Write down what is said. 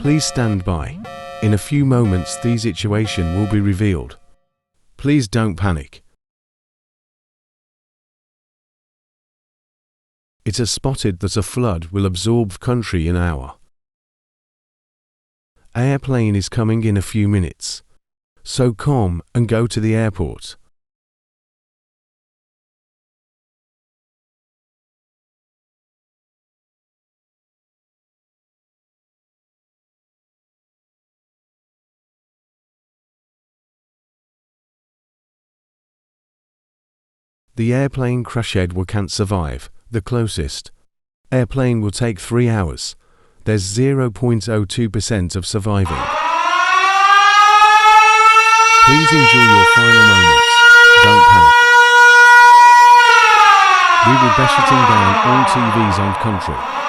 Please stand by. In a few moments the situation will be revealed. Please don't panic. It is spotted that a flood will absorb country in an hour. Airplane is coming in a few minutes. So calm and go to the airport. The airplane crashed can't survive, the closest airplane will take 3 hours. There's 0.02% of surviving. Please enjoy your final moments. Don't panic. We will be shutting down all TVs on country.